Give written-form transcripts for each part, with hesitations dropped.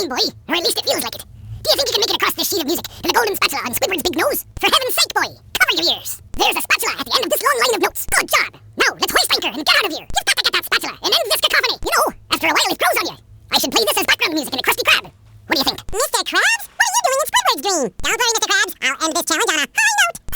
on, boy. Or at least it feels like it. Do you think you can make it across this sheet of music to the golden spatula on Squidward's big nose? For heaven's sake, boy, cover your ears. There's a spatula at the end of this long line of notes. Good job. Now, let's hoist anchor and get out of here. You've got to get that spatula and end this cacophony. You know, after a while it grows on you. I should play this as background music in a Krusty Krab. What do you think? Mr. Krabs? What are you doing in Squidward's dream? Don't worry, Mr. Krabs. I'll end this challenge on a high note.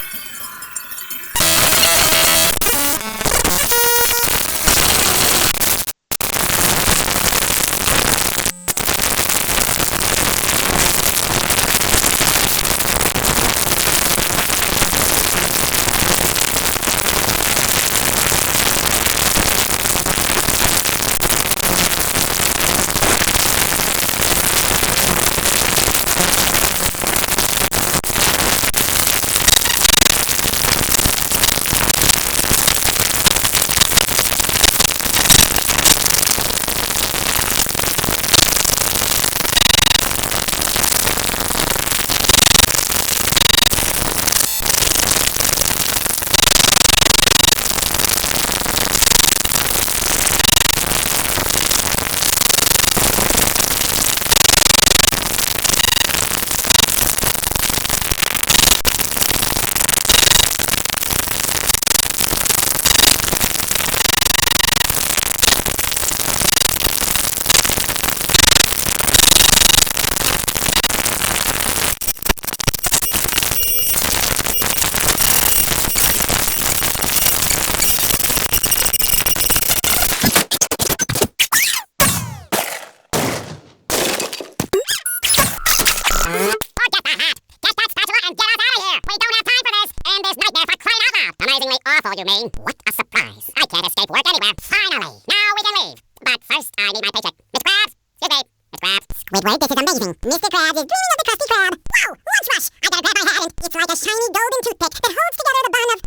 Awful, you mean? What a surprise. I can't escape work anywhere. Finally. Now we can leave. But first, I need my paycheck. Mr. Krabs? Excuse me. Mr. Krabs? Squidward, this is amazing. Mr. Krabs is dreaming of the Krusty Krab. Whoa! Lunch rush! I gotta grab my hat and it's like a shiny golden toothpick that holds together the bun of...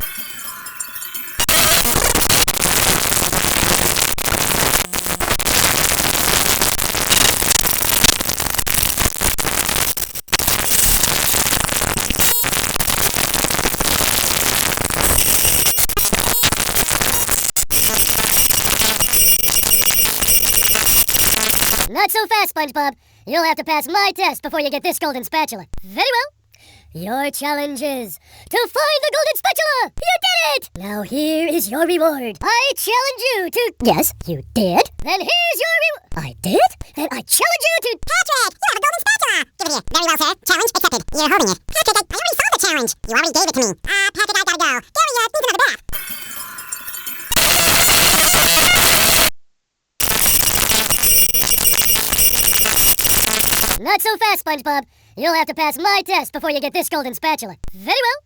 Not so fast, SpongeBob. You'll have to pass my test before you get this golden spatula. Very well. Your challenge is to find the golden spatula! You did it! Now here is your reward. I challenge you to... Yes, you did. Then here's your reward. I did? Then I challenge you to... Patrick, you have a golden spatula! Give it here. Very well, sir. Challenge accepted. You're holding it. Patrick, I already saw the challenge. You already gave it to me. Patrick, I gotta go. Gary, needs another bath. Not so fast, SpongeBob. You'll have to pass my test before you get this golden spatula. Very well.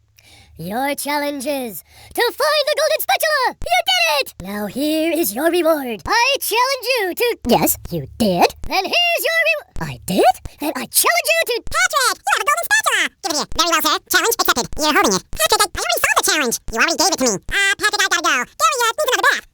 Your challenge is to find the golden spatula! You did it! Now here is your reward. I challenge you to... Yes, you did. Then here's your reward. I did? Then I challenge you to... Patrick, you have a golden spatula! Give it here. Very well, sir. Challenge accepted. You're holding it. Patrick, I already saw the challenge. You already gave it to me. Patrick, I gotta go. Gary, needs another bath.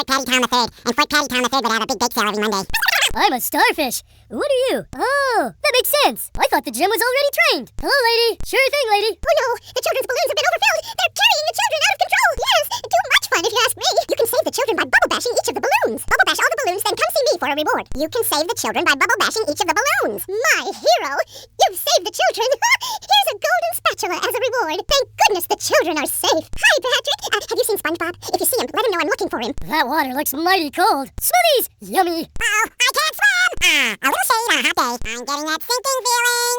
like Patty Town the Third, and Fort Patty Town the Third would have a big bake sale every Monday. I'm a starfish. What are you? Oh, that makes sense. I thought the gym was already trained. Hello, lady. Sure thing, lady. Oh no, the children's balloons have been overfilled. They're carrying the children out of control. Yes, too much fun if you ask me. You can save the children by bubble bashing each of the balloons. Bubble bash all the balloons, then come see me for a reward. You can save the children by bubble bashing each of the balloons. My hero, you've saved the children. Here's a golden spatula as a reward. Thank goodness the children are safe. Hi, Patrick. Have you seen SpongeBob? If you see him, let him know I'm looking for him. That water looks mighty cold. Smoothies! Yummy. Uh-oh, I can't swim! A little shade on a hot day. I'm getting that sinking feeling.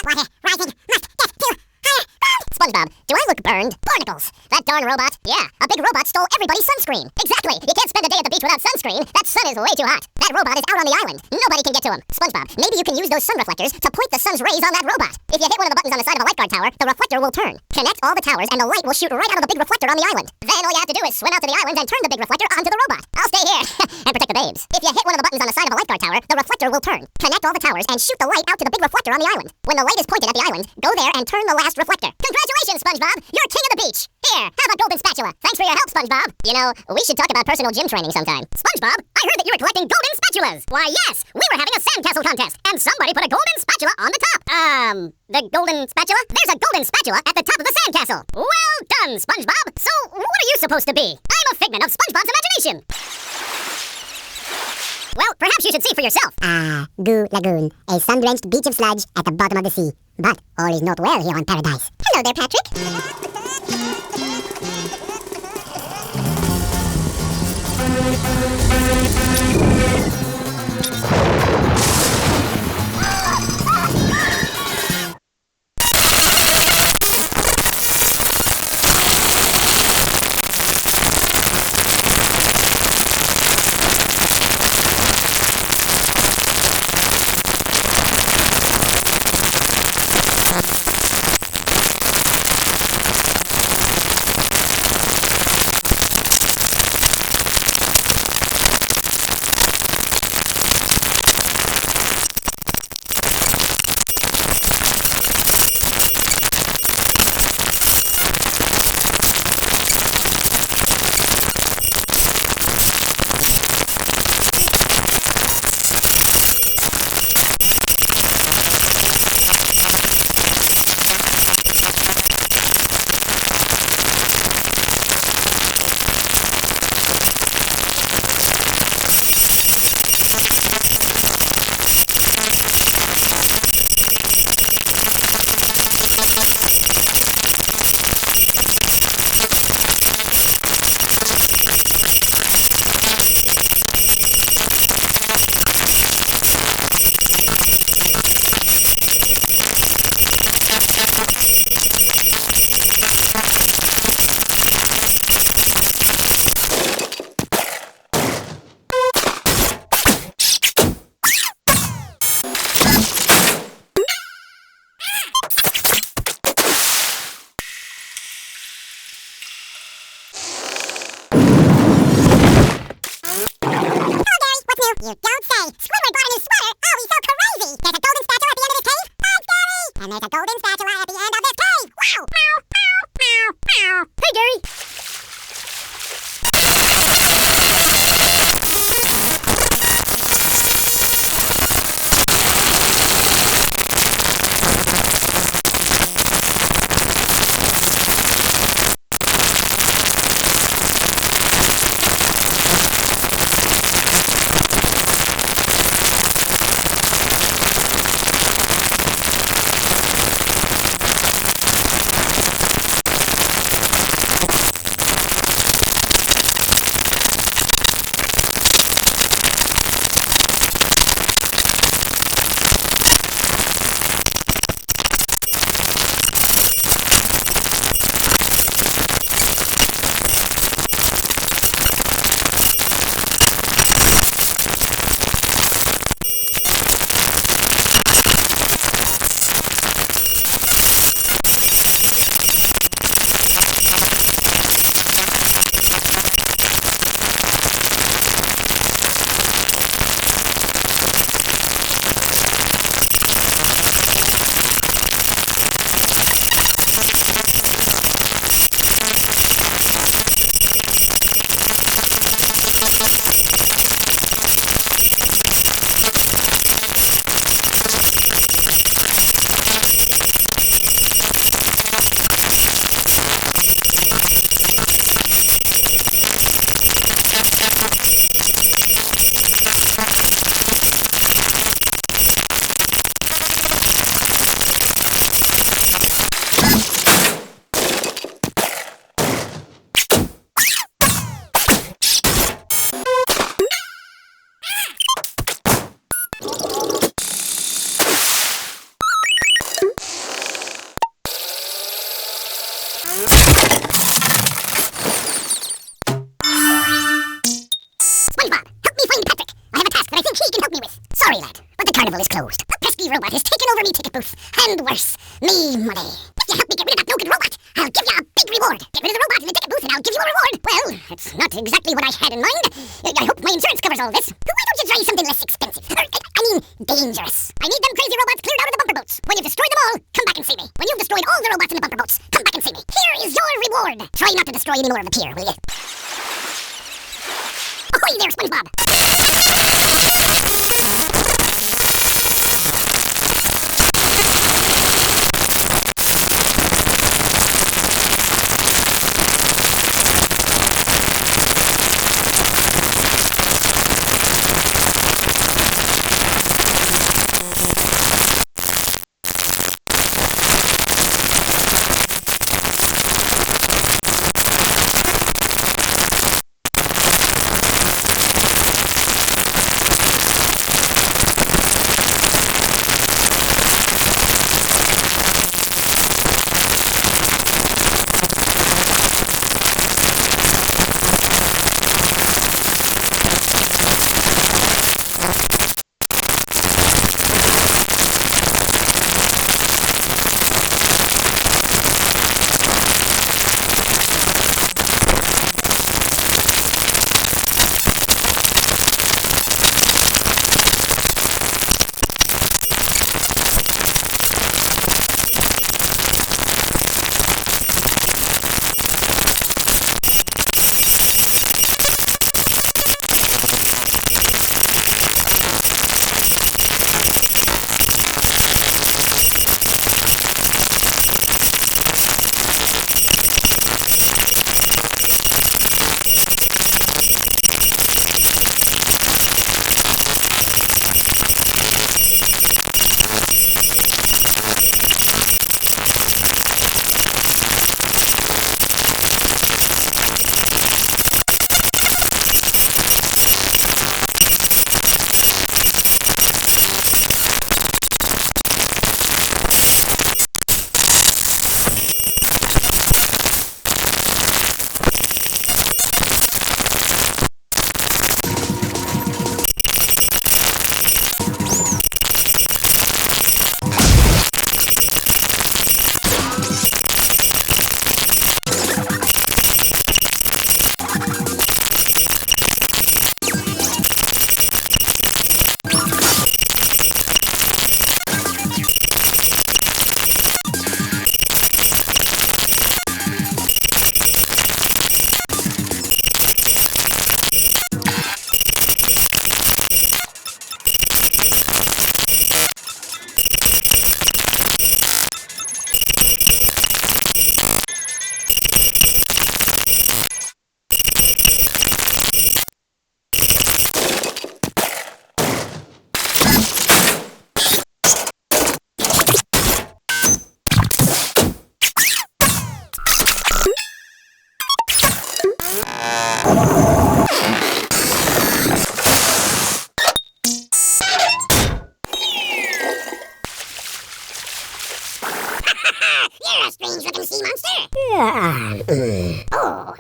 Water rising. Must get to higher ground. SpongeBob, do I look burned? Barnacles. That darn robot. Yeah, a big robot stole everybody's sunscreen. Exactly. You can't spend a day at the beach without sunscreen. That sun is way too hot. That robot is out on the island. Nobody can get to him. SpongeBob, maybe you can use those sun reflectors to point the sun's rays on that robot. If you hit one of the buttons on the side of a lifeguard tower, the reflector will turn. Connect all the towers and the light will shoot right out of the big reflector on the island. Then all you have to do is swim out to the island and turn the big reflector onto the robot. I'll stay here and protect the babes. If you hit one of the buttons on the side of a lifeguard tower, the reflector will turn. Connect all the towers and shoot the light out to the big reflector on the island. When the light is pointed at the island, go there and turn the last reflector. Congratulations, SpongeBob! You're king of the beach! Here, have a golden spatula. Thanks for your help, SpongeBob. You know, we should talk about personal gym training sometime. SpongeBob, I heard that you were collecting golden spatulas. Why, yes, we were having a sandcastle contest, and somebody put a golden spatula on the top. The golden spatula? There's a golden spatula at the top of the sandcastle. Well done, SpongeBob. So, what are you supposed to be? I'm a figment of SpongeBob's imagination. Well, perhaps you should see for yourself. Goo Lagoon, a sun-drenched beach of sludge at the bottom of the sea. But all is not well here on Paradise. Hello there, Patrick. You don't say! Squidward bought a new sweater! Oh, he's so crazy! There's a golden spatula at the end of this cave! I'm Gary! And there's a golden spatula at the end of this cave! Wow! Meow, meow, meow, meow. Hey, Gary. is closed. The pesky robot has taken over me ticket booth. And worse, me money. If you help me get rid of that no-good robot, I'll give you a big reward. Get rid of the robot in the ticket booth and I'll give you a reward. Well, it's not exactly what I had in mind. I hope my insurance covers all this. Why don't you try something less expensive? I mean, dangerous. I need them crazy robots cleared out of the bumper boats. When you've destroyed them all, come back and see me. When you've destroyed all the robots in the bumper boats, come back and see me. Here is your reward. Try not to destroy any more of the pier, will you? Ahoy there, SpongeBob! You're a strange-looking sea monster. Oh,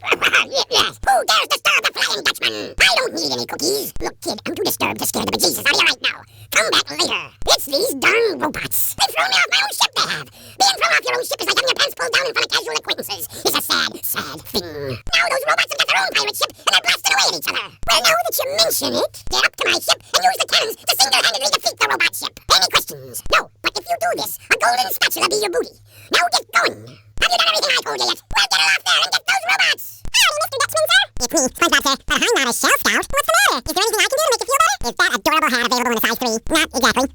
yes. Who dares disturb the Flying Dutchman? I don't need any cookies. Look, kid, I'm too disturbed to scare the bejesus out of you right now. Come back later. It's these darn robots. They've thrown me off my own ship, they have. Being thrown off your own ship is like having your pants pulled down in front of casual acquaintances. It's a sad, sad thing. Now those robots have got their own pirate ship, and they're blasting away at each other. Well, now that you mention it, get up to my ship and use the cannons to single-handedly defeat the robot ship. Any questions? No, but if you do this, a golden spatula be your booty. Now get going. Have you done everything I told you yet? Well, get it off there and get those robots. Howdy, Mr. Dutchman, sir. It's me, SpongeBob, sir. But I'm not a shell scout. What's the matter? Is there anything I can do to make you feel better? Is that adorable hat available in a size 3? Not exactly.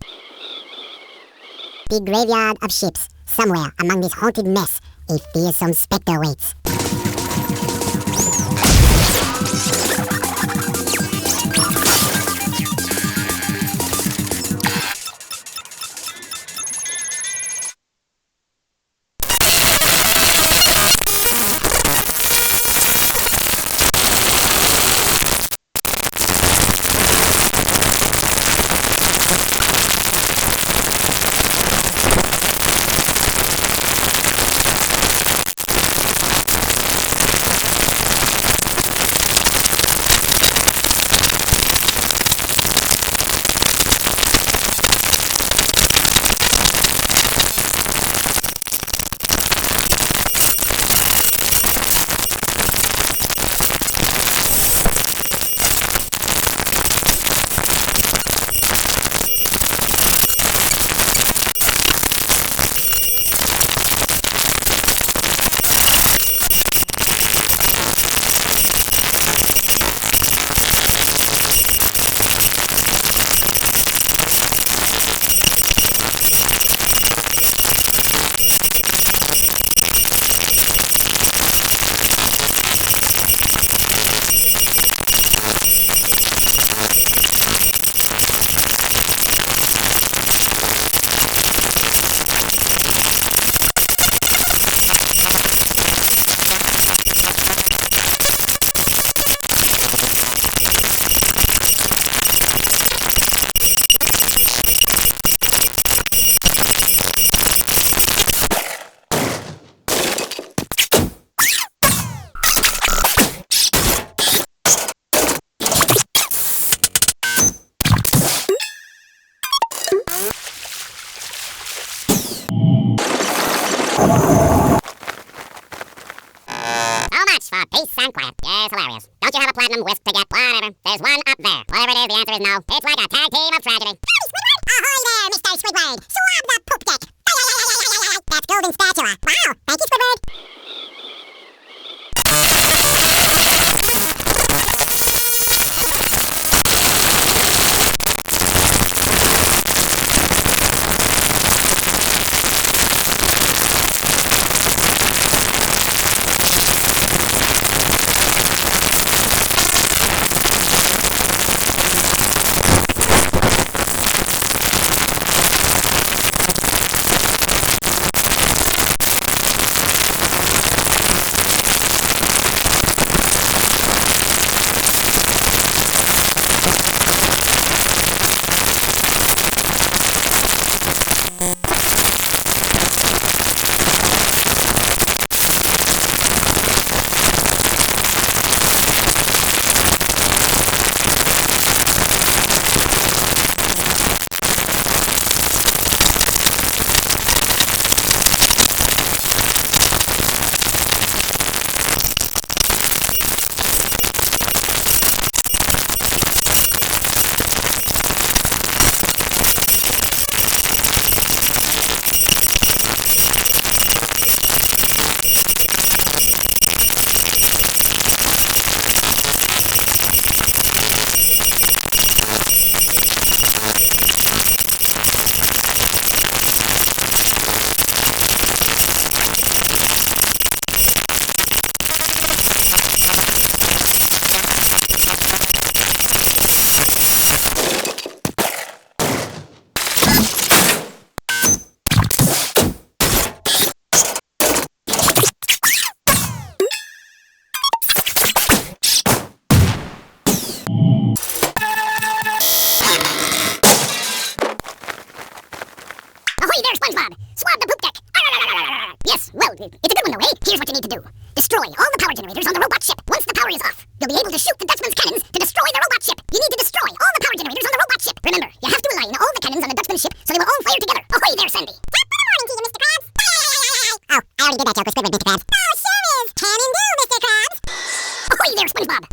Big graveyard of ships. Somewhere among this haunted mess, a fearsome specter waits. letting them whisk to get whatever. There's one up there. Whatever it is, the answer is no. It's like a tag team of tragedy. Howdy, Squidward! Ahoy there, Mr. Squidward! Swab the poop deck! That's golden spatula. Wow, thank you, Squidward. Ahoy there, SpongeBob! Swab the poop deck! Yes, well, it's a good one though, eh? Here's what you need to do. Destroy all the power generators on the robot ship. Once the power is off, you'll be able to shoot the Dutchman's cannons to destroy the robot ship. You need to destroy all the power generators on the robot ship. Remember, you have to align all the cannons on the Dutchman's ship so they will all fire together. Ahoy there, Sandy! Top of the morning to you, Mr. Krabs. Oh, I already did that joke with Squidward, Mr. Krabs. Oh, sure is. Can and do, Mr. Krabs. Ahoy there, SpongeBob!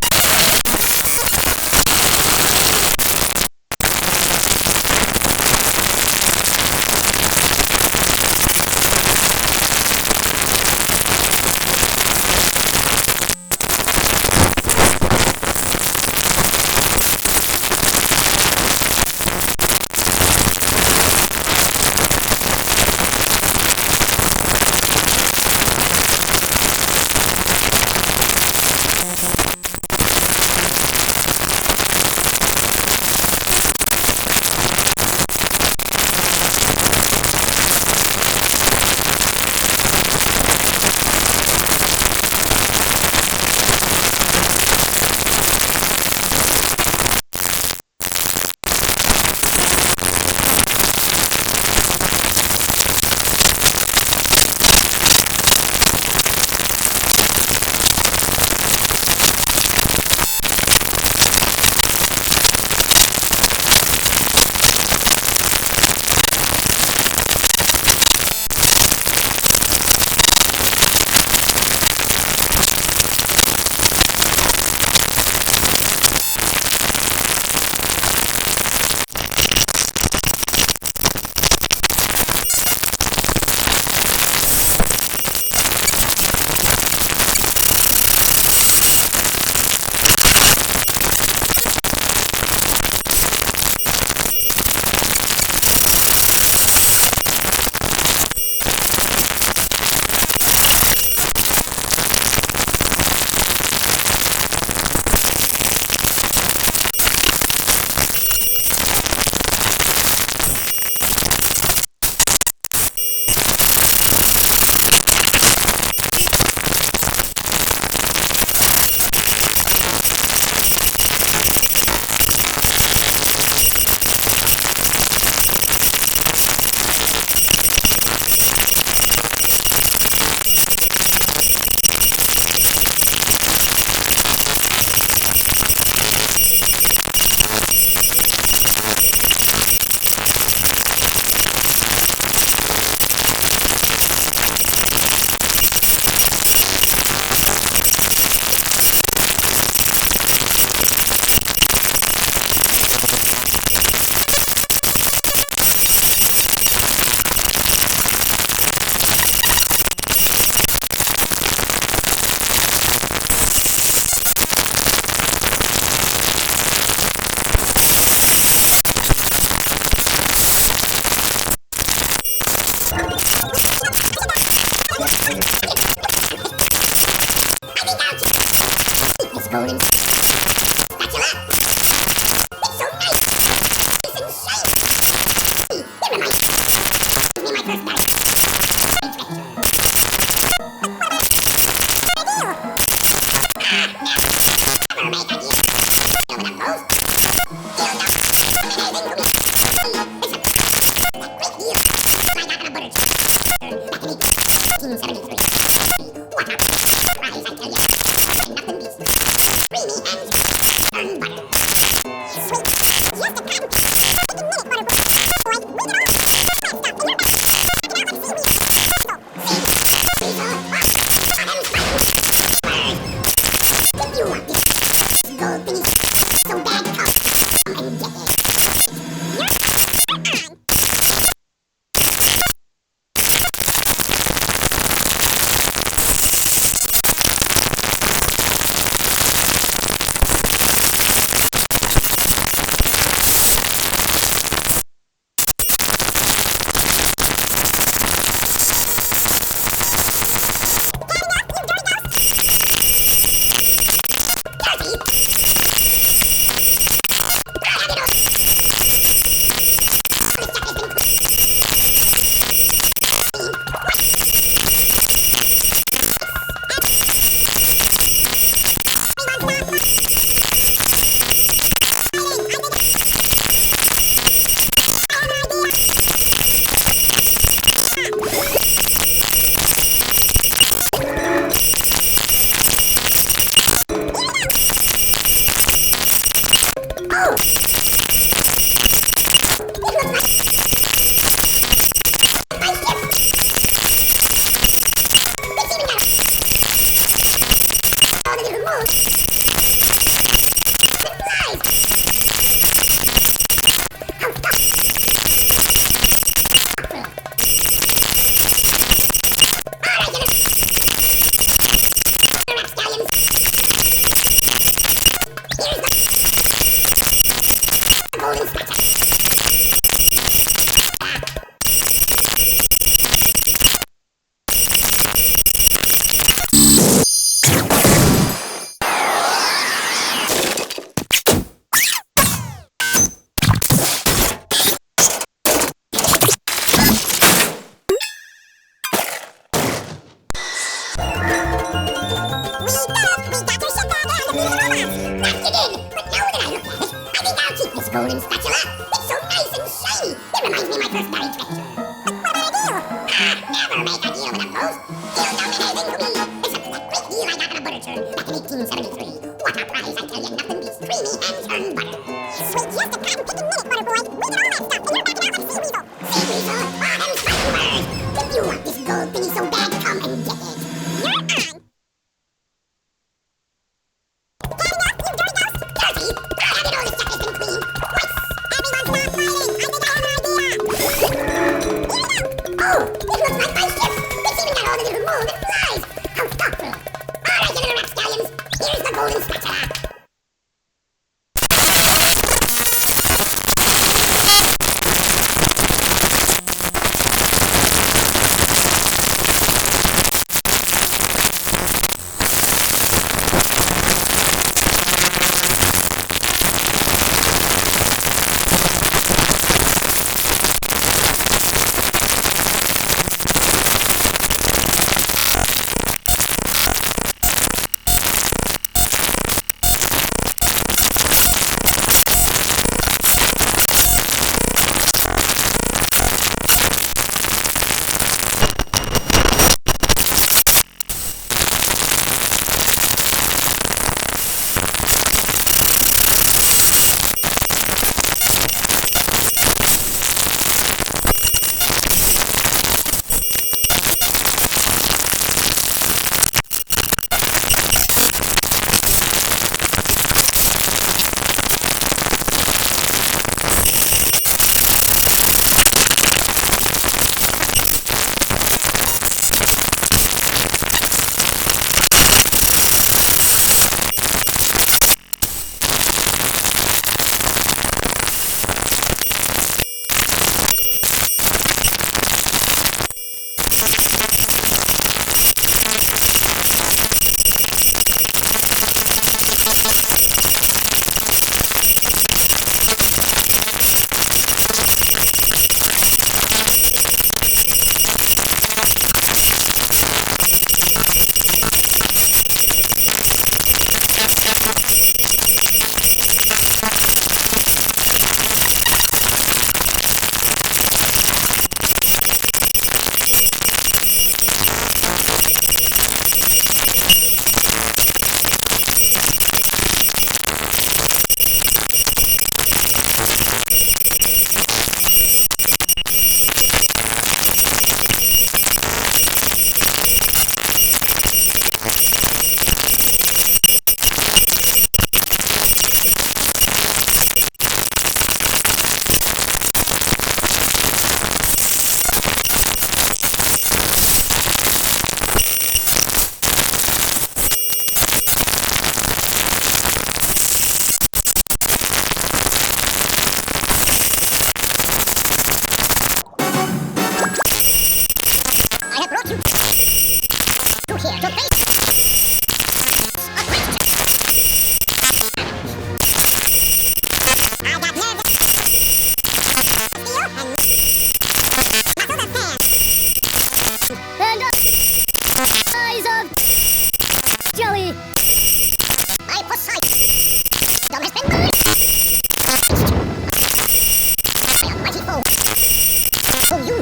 This golden spatula. It's so nice. It's and shiny. It reminds me of my first night. Never make a deal with a ghost. You'll know amazing to me. It's a great deal. I got in a butter churn back in 1873. What a surprise, I tell you. Nothing beats creamy and churned butter. Sweet. Just a cotton. Take a minute, butter boy. Read it all. Stuff in your mouth. Check it out like seaweed. Weasel. I'm frightened. If you want this gold thingy so bad, come and get it. You're on. Golden spatula. It's so nice and shiny. It reminds me of my first marriage venture. But what do? Never make a deal with a ghost. You'll know amazing to me. It's a great deal I got in a butter churn back in 1873. What a prize, I tell you. Nothing beats creamy and churned butter. Sweet, just a cotton picking minute, butter boy. Read it all that stuff, and you're backing out like sea weasel. Sea weasel? I'm frightened. If you want this gold thingy so bad, come and get it. You're on. Getting up, you dirty ghost. Dirty? How did all this stuff has been clean? Everyone's not fighting. I think I have an idea.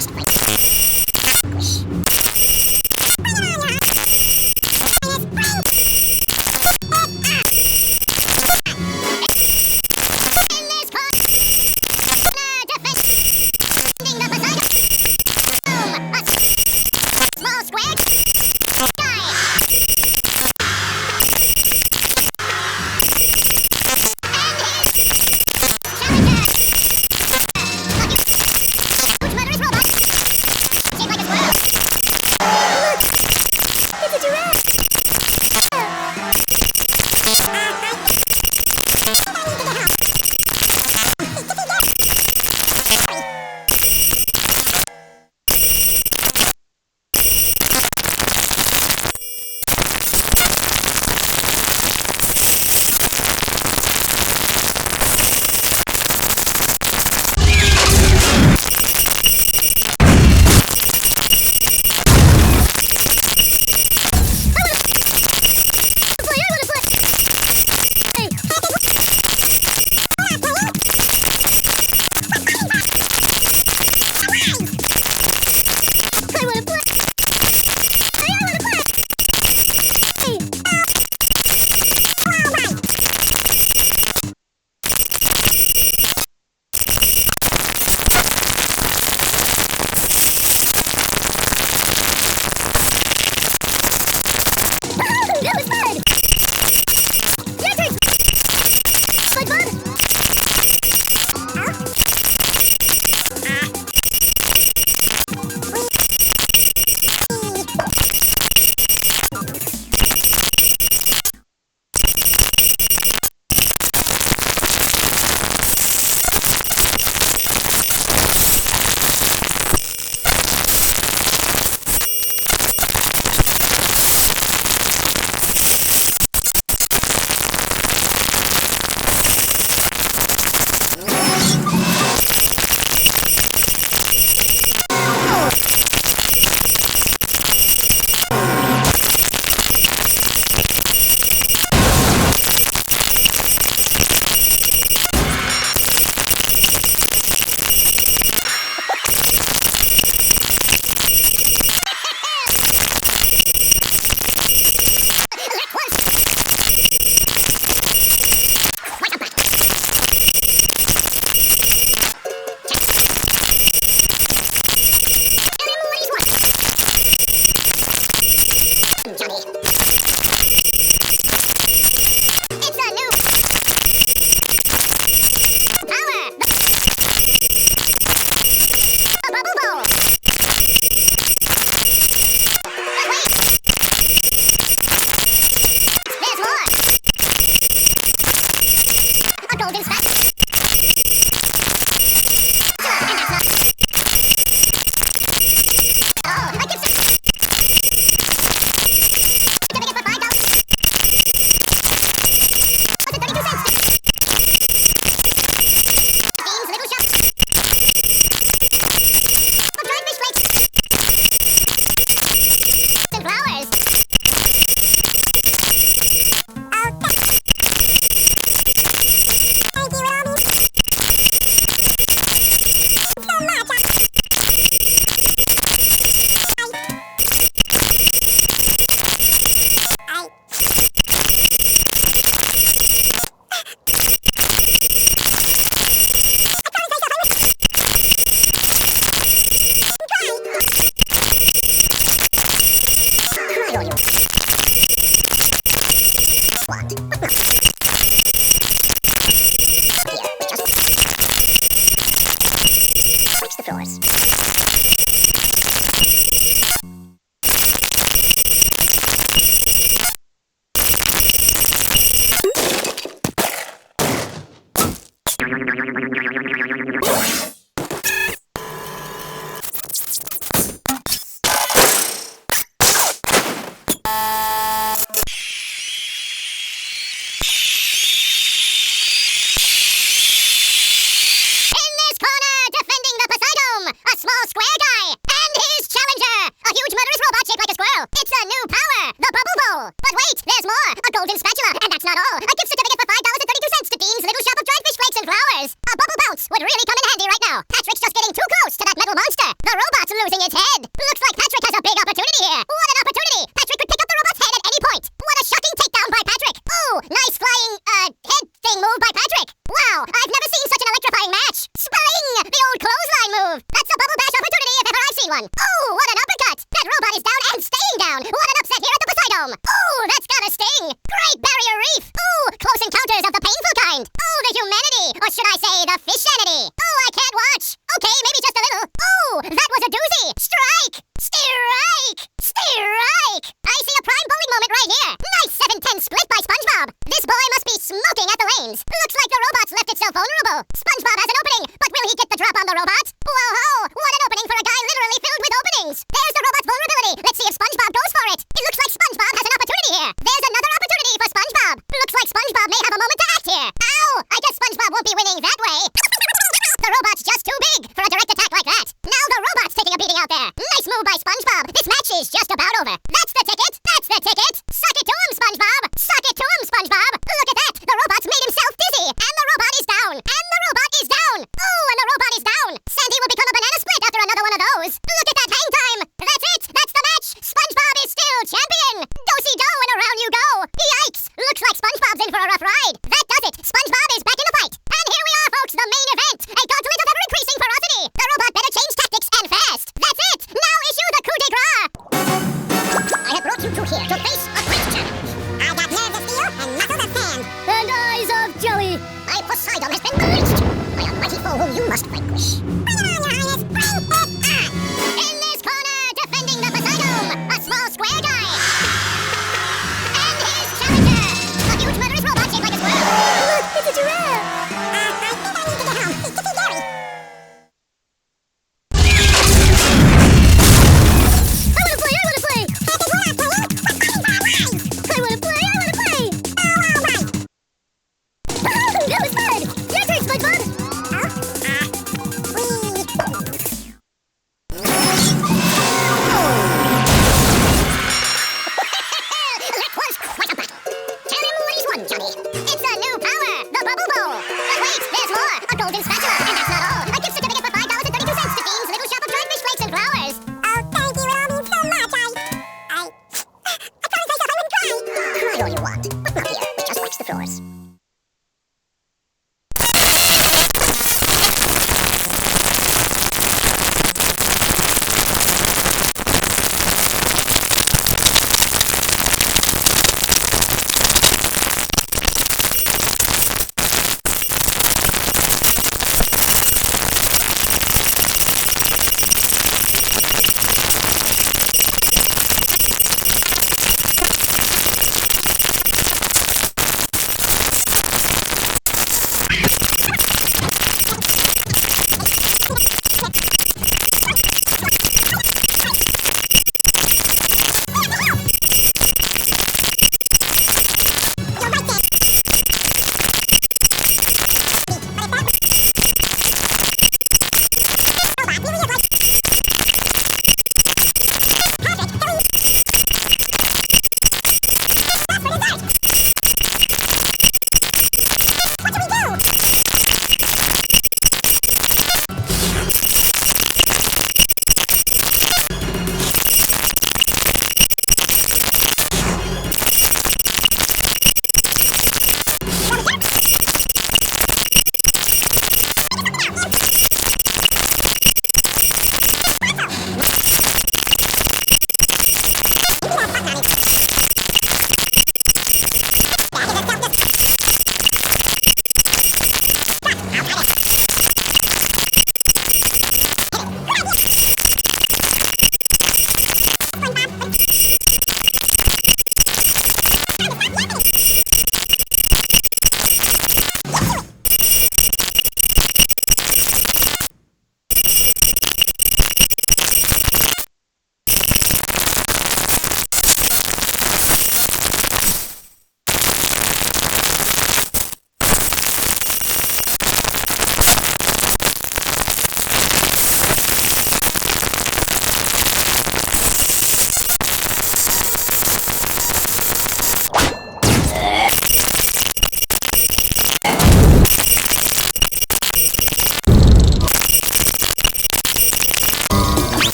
must wait. Squish. would really come in handy right now. one. Oh, what an uppercut! That robot is down and staying down. What an upset here at the Poseidome. Oh, that's gotta sting. Great Barrier Reef. Oh, close encounters of the painful kind. Oh, the humanity, or should I say the fishanity. Oh, I can't watch. Okay, maybe just a little. Oh, that was a doozy. Strike! Strike! Strike! I see a prime bowling moment right here. Nice 7-10 split by SpongeBob. This boy must be smoking at the lanes. Looks like the robot's left itself vulnerable. SpongeBob has an opening, but will he get the drop on the robot? Whoa-ho! What an opening for a guy literally filled with openings. There's the robot's vulnerability. Let's see if SpongeBob goes for it. It looks like SpongeBob has an opportunity here. There's another opportunity for SpongeBob. Looks like SpongeBob may have a moment to act here. Ow! I guess SpongeBob won't be winning that way. The robot's just too big for a direct attack like that. Now the robot's taking a beating out there. Nice move by SpongeBob. This match is just about over. That's the ticket. That's the ticket. Suck it to him, SpongeBob. Suck it to him, SpongeBob. Look at that. The robot's made himself dizzy. And the robot is down. And the robot is down. Oh, and the robot is down. Sandy will become a banana split after another one of those. Look at that hang time. That's it. That's the match. SpongeBob is still champion. Do-si-do and around you go. Yikes. Looks like SpongeBob's in for a rough ride. That does it. SpongeBob is back in the fight. And here we are, folks. The main event. A gauntlet of ever-increasing ferocity. The robot better change tactics and fast. That's it. Now issue the coup de grace. I have brought you two here to face a great challenge. I got nerves of steel and muscles of sand. And eyes of jelly. My Poseidon has been released by a mighty foe whom you must vanquish. Bring it on, Your Highness. Bring it on. In this corner, defending the Poseidon, a small square guy. And his challenger, a huge murderous robot shaped like a squirrel. Look, it's a giraffe. I think I need to get home. It's too scary. I want to play. Happy World,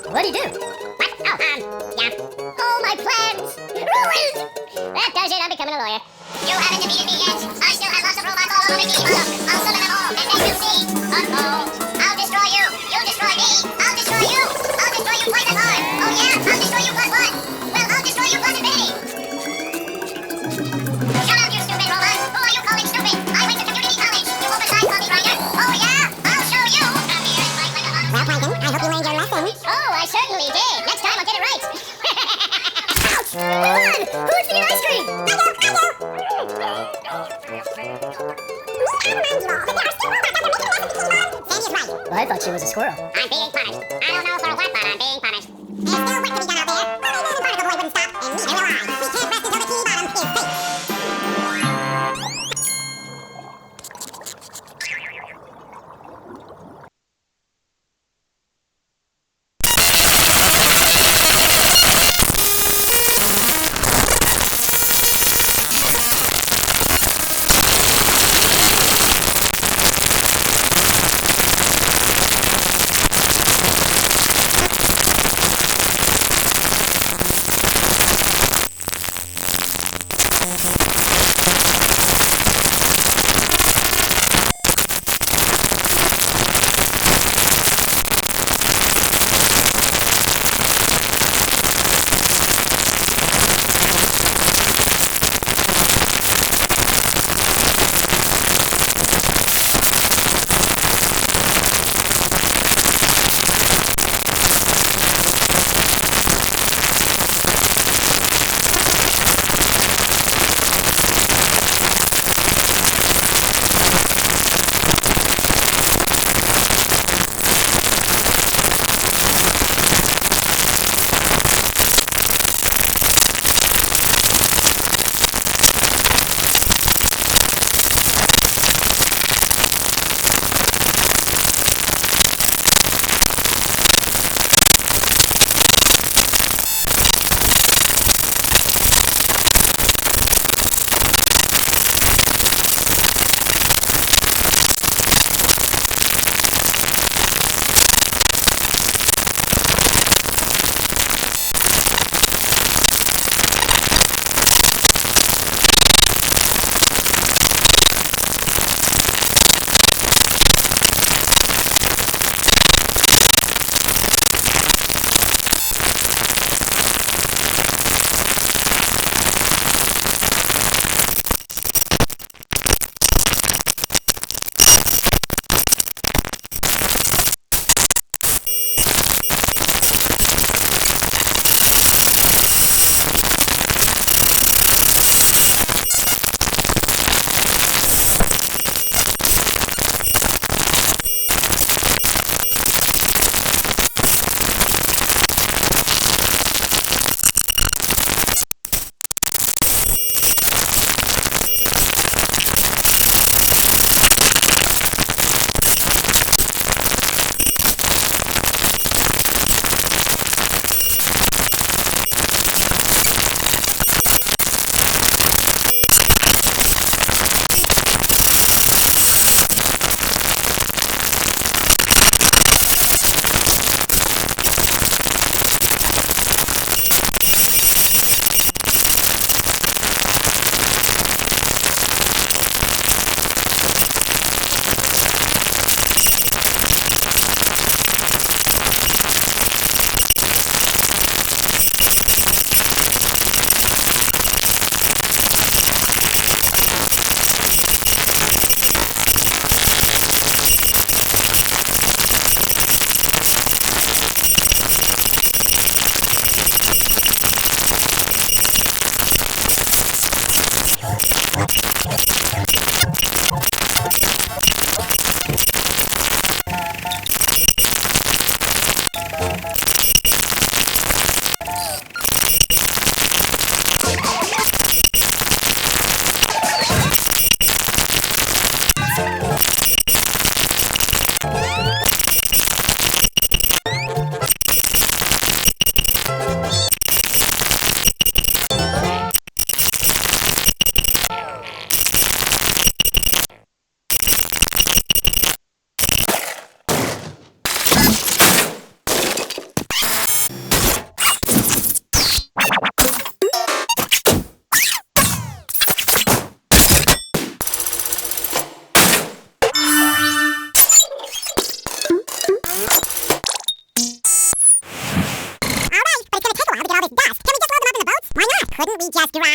What'd he do? What? Oh, yeah. All my plans ruined! That does it, I'm becoming a lawyer. You haven't defeated me yet. I still have lots of robots all over me. I'll summon them all, and then you'll see. Uh-oh. I'll destroy you. You'll destroy me. I'll destroy you. I'll destroy you twice as hard. Oh, yeah? I'll destroy you plus one. Well, I'll destroy you plus infinity. Shut up, you stupid robot. Who are you calling stupid? I went to community college. You oversized copywriter. Oh, yeah? I'll show you. Come here and fight like a monster. Well, Plankton, I hope you learned your lesson. Oh, I certainly did. Next time I'll get it right. Ouch! Run! Who's eating ice cream? Well, I thought she was a squirrel. I'm being punished. I don't know for what, but I'm being punished. There's still work to be done out there. Part of the boy wouldn't stop, and neither will I. We can't rest until the key bottom is safe.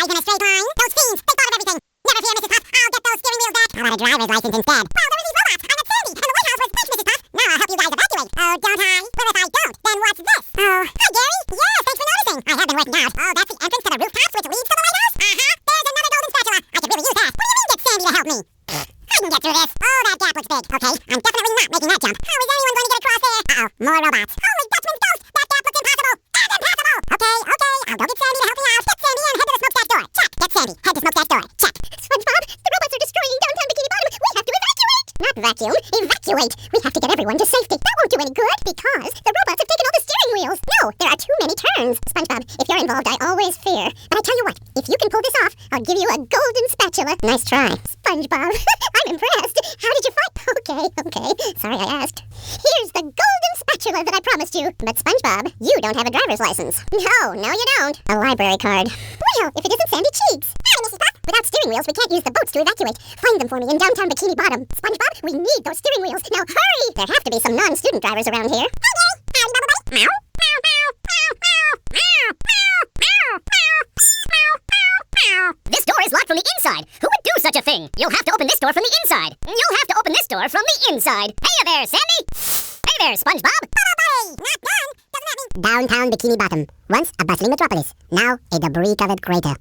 eyes in a straight line. Those fiends, they thought of everything. Never fear, Mrs. Puff. I'll get those steering wheels back. How about a driver's license instead? Well, there were these robots. I got Sandy, and the White House was... Thanks, Mrs. Puff. Now I'll help you guys evacuate. Oh, don't I? Well, if I don't, then what's this? Oh, hi, Gary. Yes, thanks for noticing. I have been working out. Oh, that's the entrance to the rooftops which leads to the White House? Uh-huh. There's another golden spatula. I could really use that. What do you mean, get Sandy to help me? I can get through this. Oh, that gap looks big. Okay, I'm definitely not making that jump. How is anyone going to get across there? Uh-oh, more robots. Holy Dutchman's ghost! That gap looks impossible! And impossible! Okay, I'll go get Sandy to help me out. Get Sandy and head to the smokestack door. Check. Get Sandy. Head to smokestack door. Check. SpongeBob, the robots are destroying downtown Bikini Bottom. We have to evacuate. Not vacuum. Evacuate. We have to get everyone to safety. That won't do any good because the robots have taken all the steering wheels. No, there are too many turns. SpongeBob, if you're involved, I always fear. But I tell you what, if you can pull this off, I'll give you a golden spatula. Nice try. SpongeBob, I'm impressed. How did you fight? Okay. Sorry I asked. Here's the golden spatula that I promised you. But SpongeBob, you don't have a driver's license. No, you don't. A library card. Well, if it isn't Sandy Cheeks. Hi, Mrs. Puff. Without steering wheels, we can't use the boats to evacuate. Find them for me in downtown Bikini Bottom. SpongeBob, we need those steering wheels. Now hurry! There have to be some non-student drivers around here. Hey, Gary. Howdy, Bubble Buddy. Meow. Meow, meow, meow, meow, meow, meow, meow, meow, meow. This door is locked from the inside. Who would do such a thing? You'll have to open this door from the inside. You'll have to open this door from the inside. Hey there, Sandy. Hey there, SpongeBob. Bubble Buddy. Not done. Doesn't that mean... Downtown Bikini Bottom. Once a bustling metropolis. Now a debris-covered crater.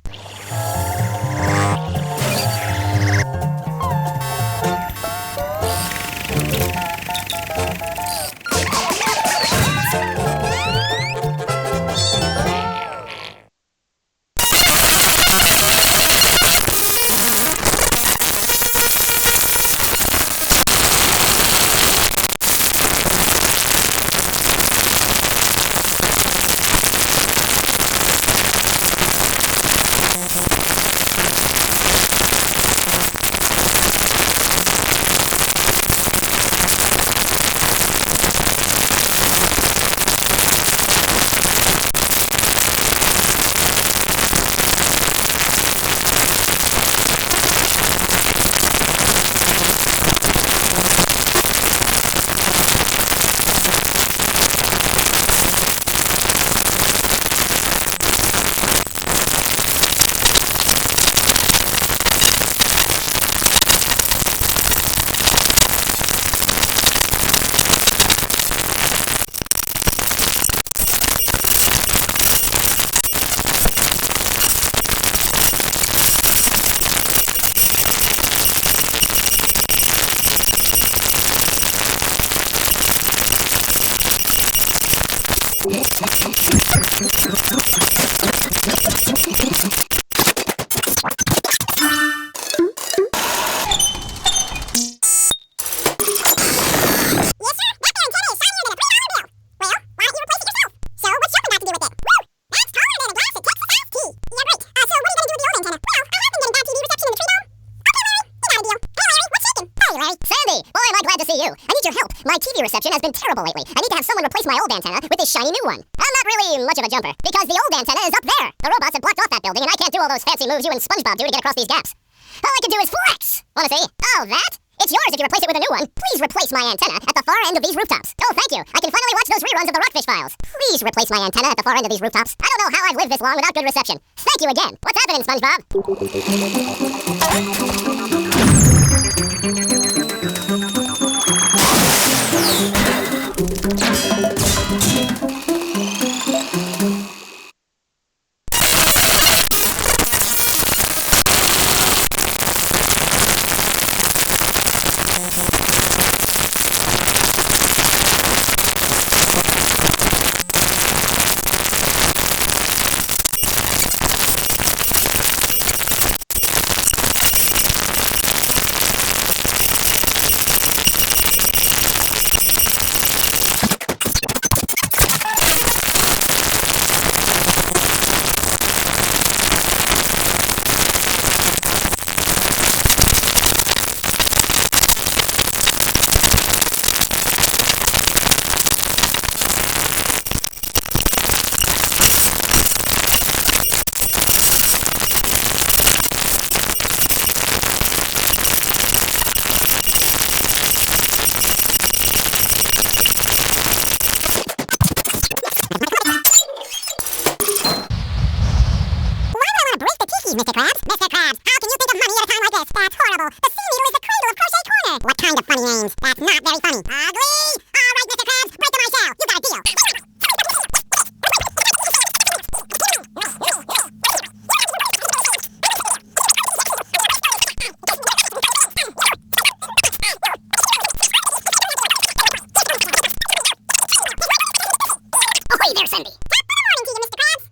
My TV reception has been terrible lately. I need to have someone replace my old antenna with this shiny new one. I'm not really much of a jumper, because the old antenna is up there. The robots have blocked off that building, and I can't do all those fancy moves you and SpongeBob do to get across these gaps. All I can do is flex! Wanna see? Oh, that? It's yours if you replace it with a new one. Please replace my antenna at the far end of these rooftops. Oh, thank you. I can finally watch those reruns of the Rockfish Files. Please replace my antenna at the far end of these rooftops. I don't know how I've lived this long without good reception. Thank you again. What's happening, SpongeBob? centimeter is the cradle of Crochet Corner. What kind of funny names? That's not very funny. Ugly? All right, Mr. Krabs, break them I shall. You got a deal. Ahoy there, Cindy. Top of the morning to you, Mr. Krabs.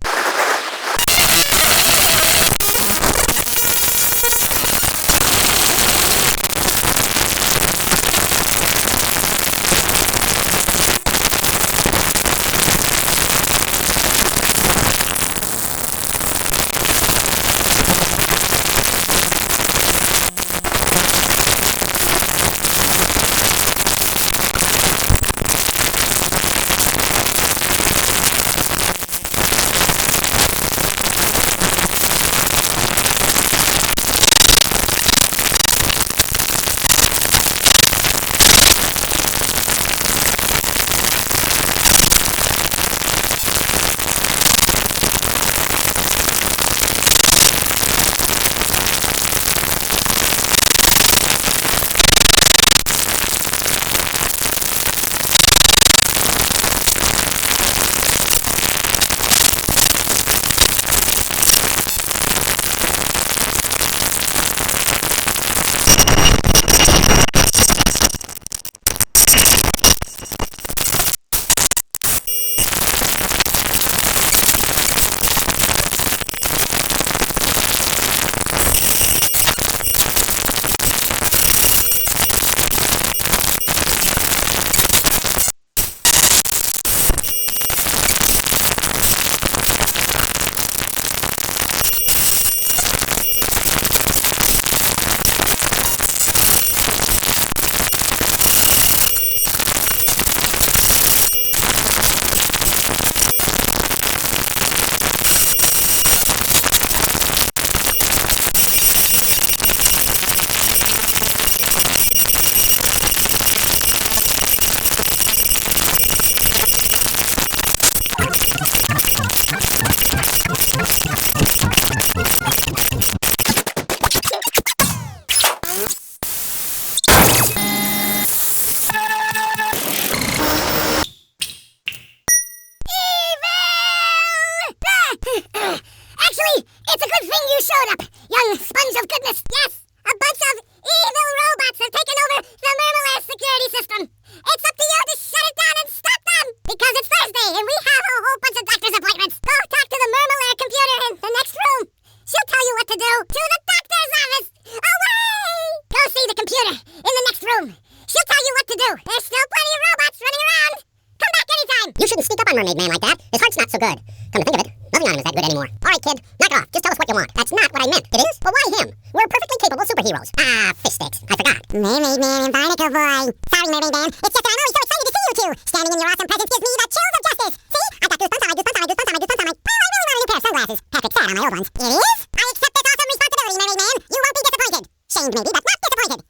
Actually, it's a good thing you showed up, young sponge of goodness. Yes, a bunch of evil robots have taken over the Mermalair security system. It's up to you to shut it down and stop them, because it's Thursday and we have a whole bunch of doctor's appointments. Go talk to the Mermalair computer in the next room. She'll tell you what to do. To the doctor's office. Away! Go see the computer in the next room. She'll tell you what to do. There's still plenty of robots running around. Come back anytime. You shouldn't sneak up on Mermaid Man like that. His heart's not so good. Come to think of it, nothing on him is that good anymore. All right, kid, knock it off. Just tell us what you want. That's not what I meant. It is? Well, why him? We're perfectly capable superheroes. Ah, fish sticks. I forgot. Mermaid Man and Barnacle Boy. Sorry, Mermaid Man. It's just that I'm always so excited to see you two. Standing in your awesome presence gives me the chills of justice. See? I got goosebumps on my goosebumps on my goosebumps on my goosebumps on my... Well, I really want a new pair of sunglasses. Patrick sat on my old ones. It is? I accept this awesome responsibility, Mermaid Man. You won't be disappointed. Shamed maybe, but not disappointed.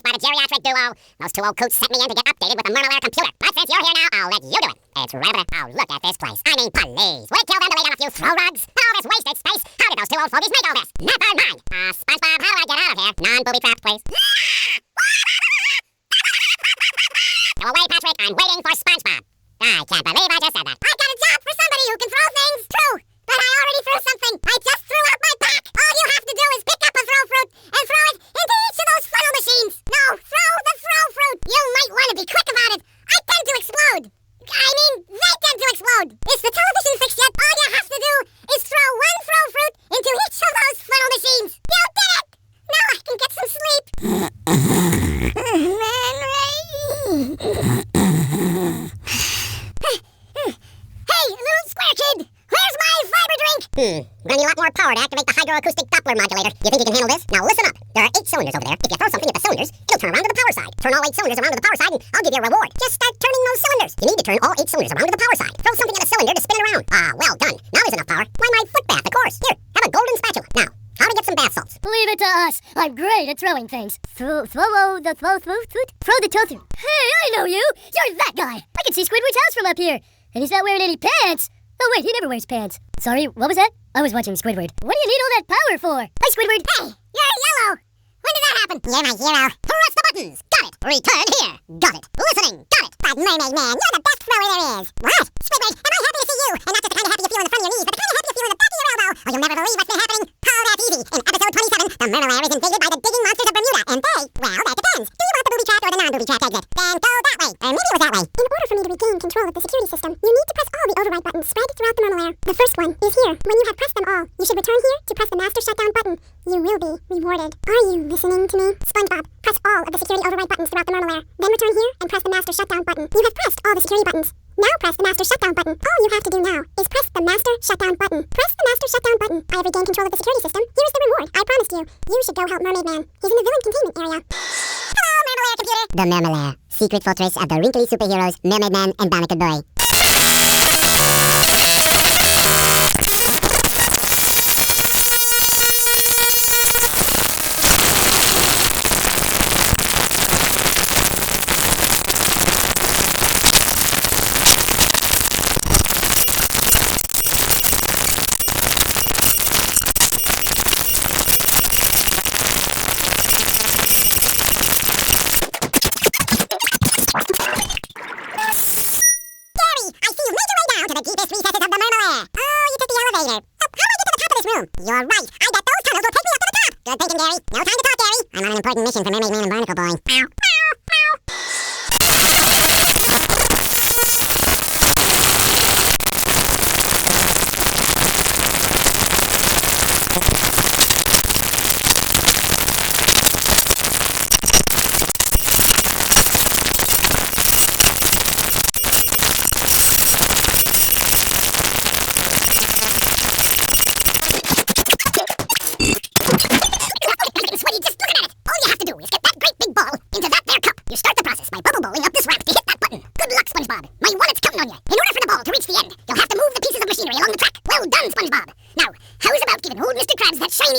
By the geriatric duo. Those two old coots sent me in to get updated with the Mermalair computer. But since you're here now, I'll let you do it. It's rather... Oh, look at this place. I mean, please. Would it kill them to wait on a few throw rugs? All this wasted space? How did those two old fogies make all this? Never mind. SpongeBob, how do I get out of here? Non-booby-trapped, please. Go away, Patrick. I'm waiting for SpongeBob. I can't believe I just said that. I got a job for somebody who can throw things. True. But I already threw something. I just threw out my pack. All you have to do is pick up a throw fruit and throw it into each of those funnel machines. No, throw the throw fruit. You might want to be quick about it. I tend to explode. I mean, they tend to explode. Is the television fixed yet? All you have to do is throw one throw fruit into each of those funnel machines. You did it! Now I can get some sleep. Gonna need a lot more power to activate the hydroacoustic Doppler modulator. You think you can handle this? Now listen up. There are 8 cylinders over there. If you throw something at the cylinders, it'll turn around to the power side. Turn all 8 cylinders around to the power side and I'll give you a reward. Just start turning those cylinders. You need to turn all 8 cylinders around to the power side. Throw something at a cylinder to spin it around. Ah, well done. Now there's enough power. Why my foot bath, of course. Here, have a golden spatula. Now, how to get some bath salts. Leave it to us. I'm great at throwing things. Throw the toe through. Hey, I know you. You're that guy. I can see Squidward's house from up here. And he's not wearing any pants. Oh, wait, he never wears pants. Sorry, what was that? I was watching Squidward. What do you need all that power for? Hi, Squidward. Hey, you're yellow. When did that happen? You're my hero. Press the buttons. Got it. Return here. Got it. Listening. Got it. But Mermaid Man, you're the best thrower there is. What? Squidward, am I happy to see you? And not just the kind of happy you feel in the front of your knees, but the kind of happy you feel in the back of your elbow. Or you'll never believe what's been happening. Oh, that's easy. In episode 27, the Mermalair is invaded by the digging monsters of Bermuda, and they, well, that depends. Do you want the booby-trapped or the non-booby-trapped exit? Then go that way. Or maybe it was that way. In order for me to regain control of the security system, you need to press all the override buttons spread throughout the Mermalair. The first one is here. When you have pressed them all, you should return here to press the master shutdown button. You will be rewarded. Are you listening to me? SpongeBob, press all of the security override buttons throughout the Mermalair. Then return here and press the master shutdown button. You have pressed all the security buttons. Now press the master shutdown button. All you have to do now is press the master shutdown button. Press the master shutdown button. I have regained control of the security system. Here is the reward I promised you. You should go help Mermaid Man. He's in the villain containment area. Hello, Mermalair computer. The Mermalair, secret fortress of the wrinkly superheroes Mermaid Man and Barnacle Boy. You're right. I bet those tunnels will take me up to the top. Good thinking, Gary. No time to talk, Gary. I'm on an important mission for Mermaid Man and Barnacle Boy. Meow.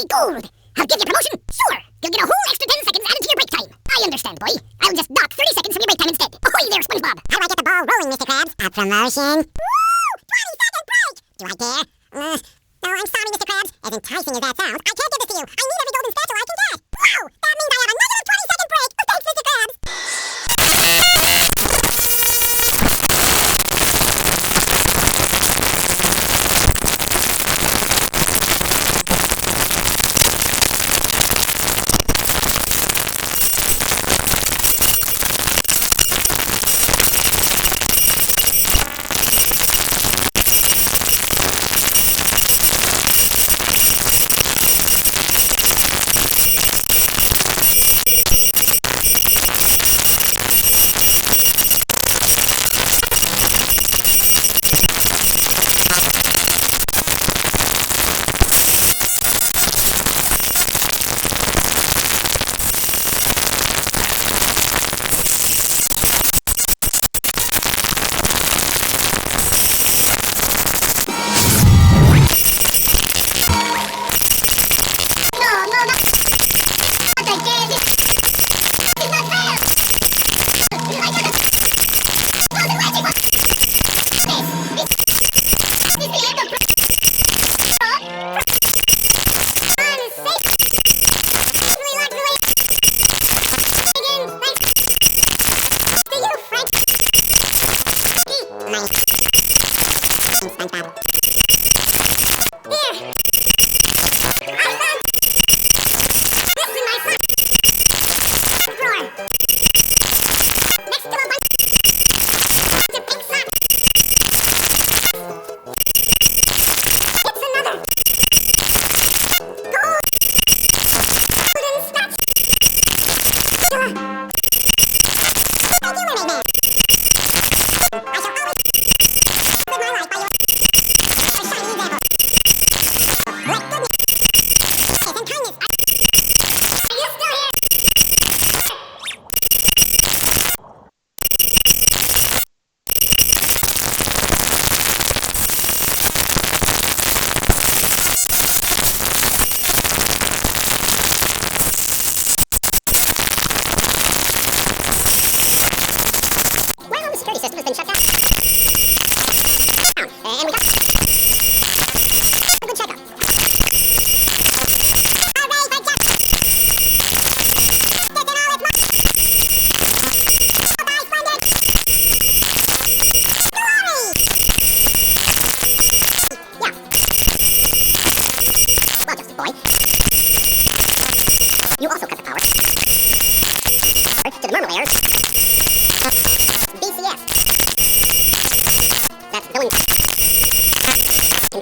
Gold. I'll give you promotion. Sure. You'll get a whole extra 10 seconds added to your break time. I understand, boy. I'll just dock 30 seconds from your break time instead. Ahoy there, SpongeBob. How do I get the ball rolling, Mr. Krabs? A promotion? Woo! 20-second break! Do I dare? No, I'm sorry, Mr. Krabs. As enticing as that sounds, I can't give this to you. I need every golden spatula I can get. Wow! That means I have a negative 20-second break. Thanks, Mr. Krabs.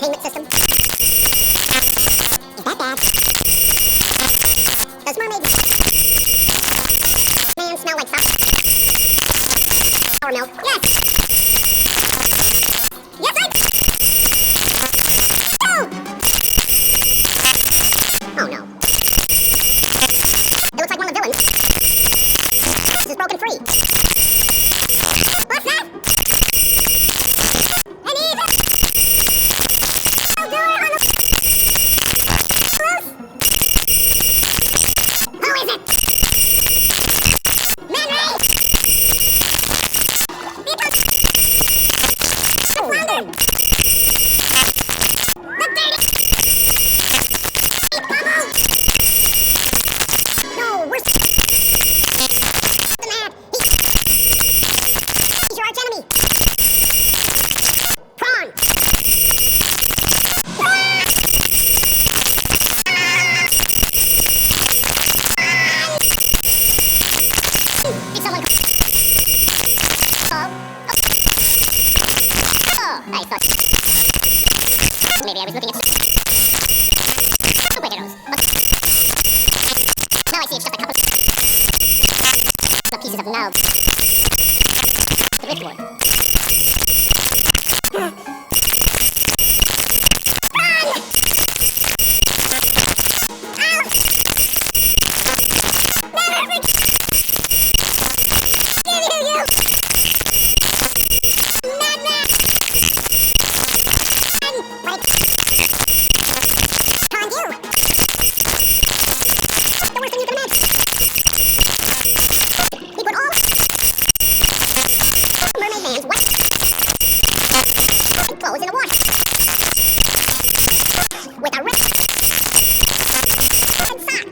containment system. Is that bad? Does mermaid man smell like sour milk? Yes! Yes, I do! Oh no. It looks like one of the villains. This is broken free. What's that? An evil doer on the loose? Who is it? Man Ray! People! The flounder! The dirty! Bubble! No, we're the man. He's your arch enemy. Prawn. Did someone? Oh. Oh, I thought maybe I was looking at superheroes. Now I see it's just a couple of pieces of nerve. The ritual. Clothes in the water. With a rip. And sock.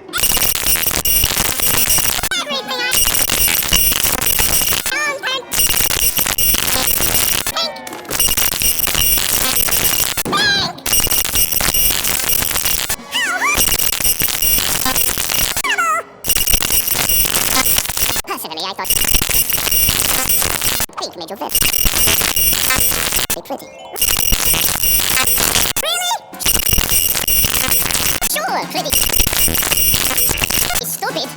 Everything I don't turn pink. Pink. Personally, I thought pink made you fit. Be pretty. Sure, pretty. It's stupid.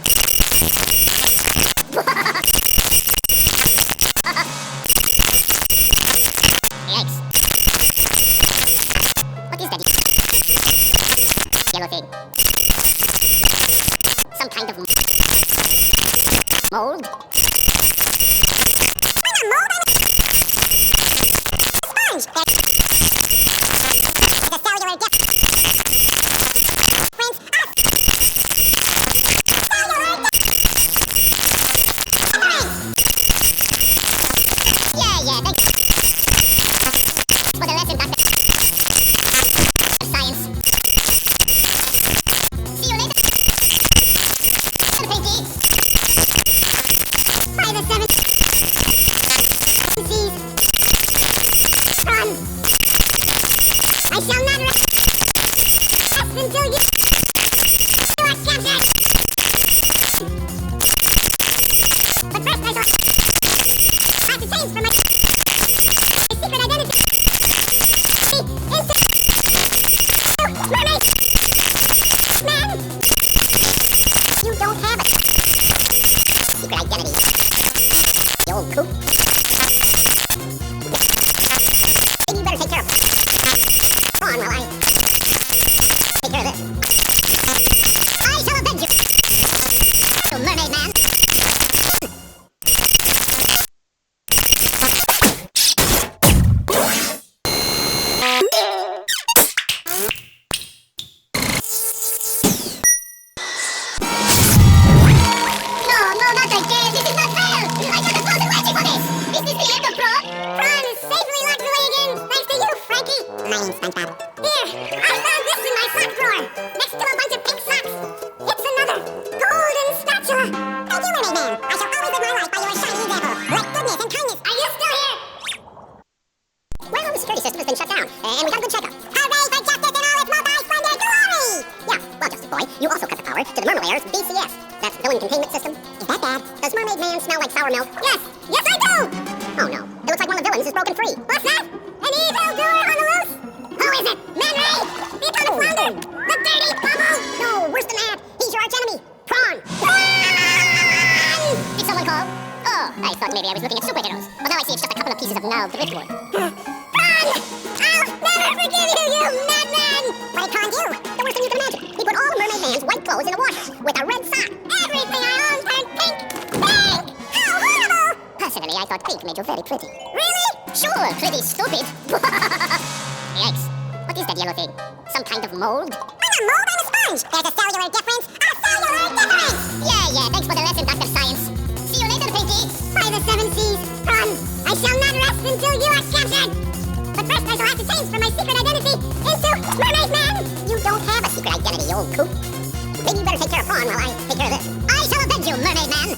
Yikes. What is that? Yellow thing. Some kind of mold? I'm not mold, I'm a sponge. The cellular depth. I shall not rest until you are captured. But first I shall have to change from my secret identity. Mermaid! Man! You don't have a secret identity. You old coot. Maybe you better take care of it. Go on while I take care of this. I shall avenge you, you mermaid man. No, not again. This is not fair. I got the frozen wedgie for this. Is this the end of Prawn? Prawn is safely locked away again, thanks to you, Frankie. My name's SpongeBob. Here, I found this in my sock drawer, next to a bunch of pink socks. It's another golden spatula. Thank you, Mermaid Man. I shall always live my life by your shiny example. Let goodness and kindness. Are you still here? Well, the security system has been shut down, and we got a good checkup. Hooray for justice in all its multi-splendid glory! Yeah, well, Justice Boy, you also cut the power to the Mermalair's BCS. That's villain containment system. Is that bad? Does Mermaid Man smell like sour milk? Yes! Yes, I do! Oh no, it looks like one of the villains is broken free. What's that? An evil doer on the loose? Who is it? well, driftwood. Run! I'll never forgive you, you madman! What did Khan do? The worst thing you can imagine. He put all Mermaid Man's white clothes in the wash with a red sock. Everything I own turned pink! Pink! How horrible! Personally, I thought pink made you very pretty. Really? Sure, pretty stupid. Yikes. What is that yellow thing? Some kind of mold? I'm not mold, I'm a sponge! There's a cellular difference! A cellular difference! Yeah, thanks for the lesson, Dr. Science. See you later, Pinky. By the seven seas, run! I shall not rest until you are captured! But first I shall have to change from my secret identity into Mermaid Man! You don't have a secret identity, you old coot. Maybe you better take care of Prawn while I take care of this. I shall avenge you, Mermaid Man.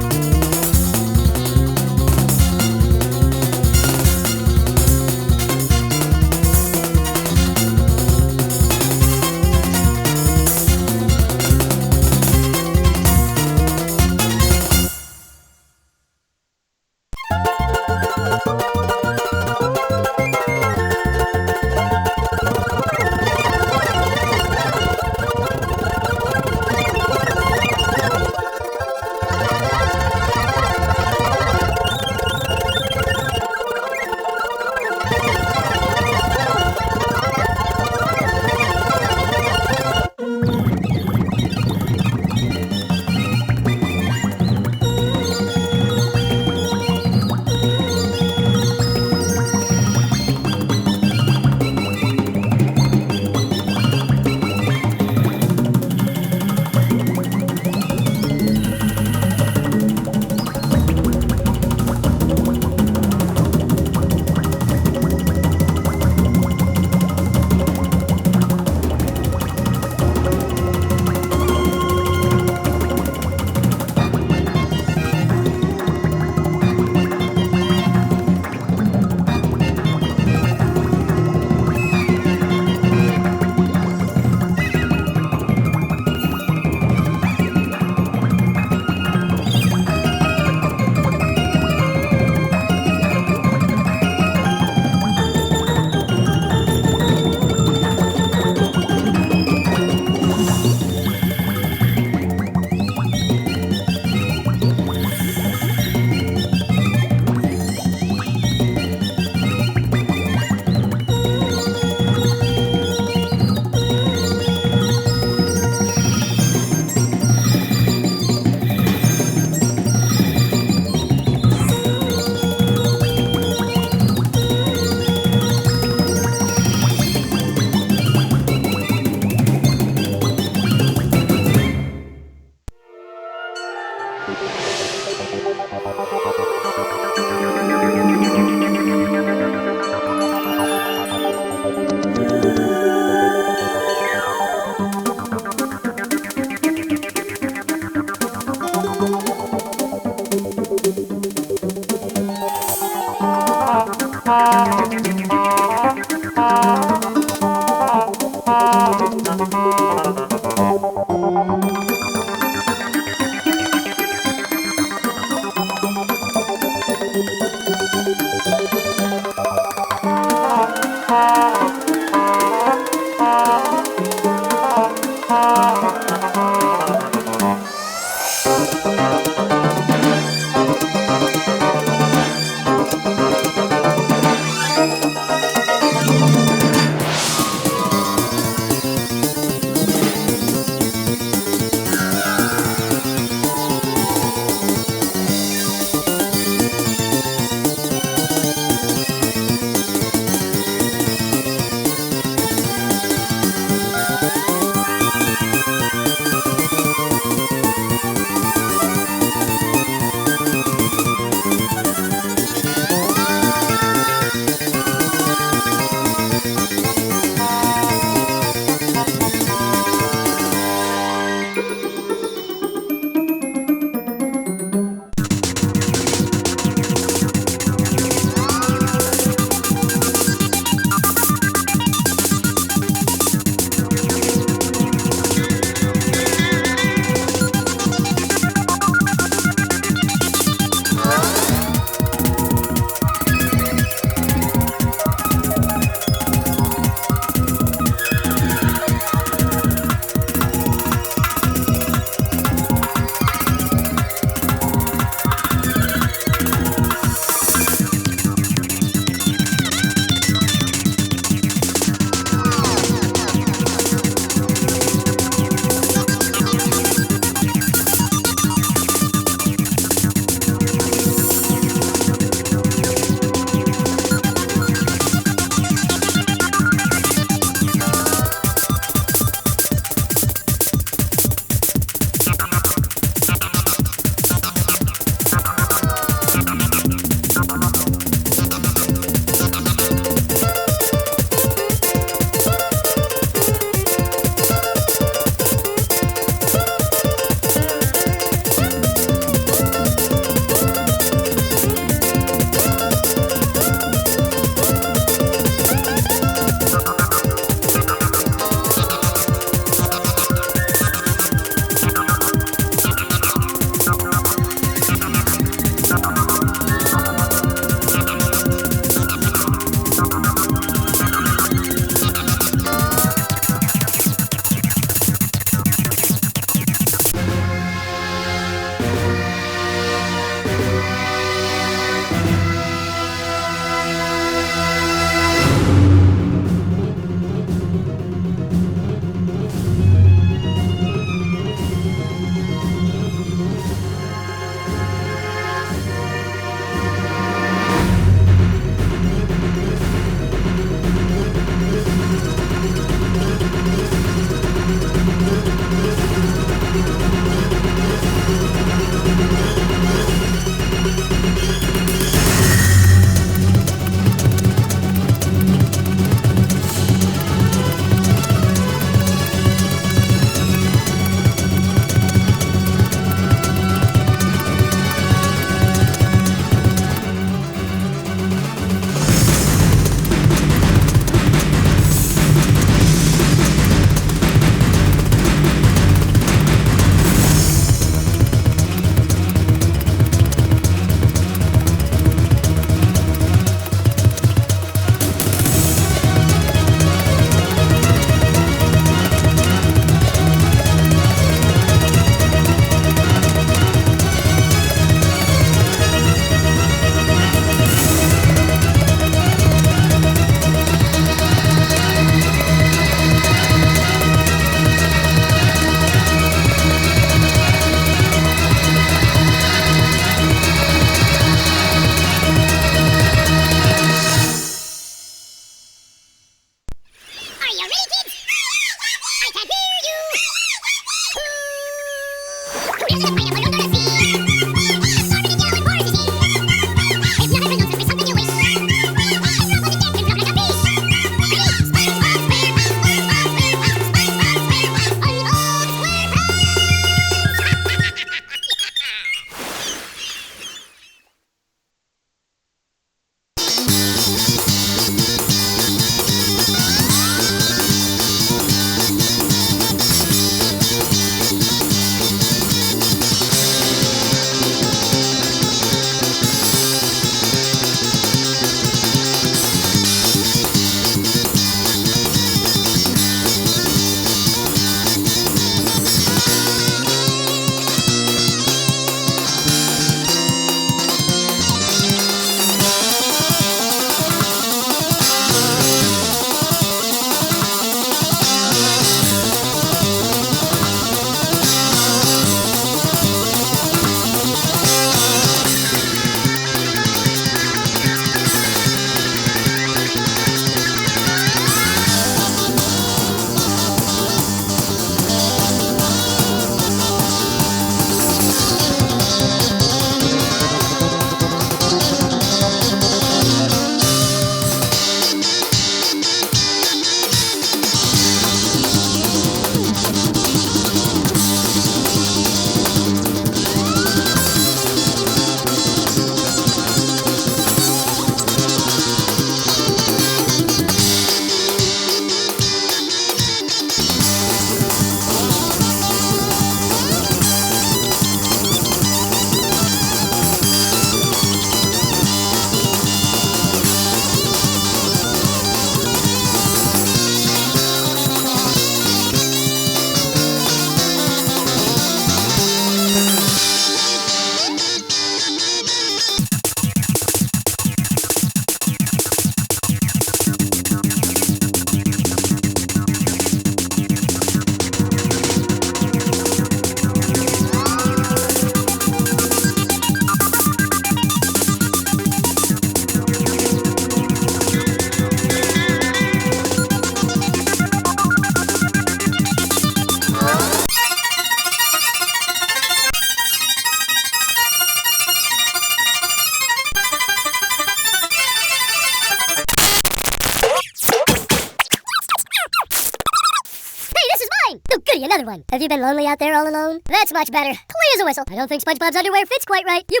another one. Have you been lonely out there all alone? That's much better. Clean as a whistle. I don't think SpongeBob's underwear fits quite right. You...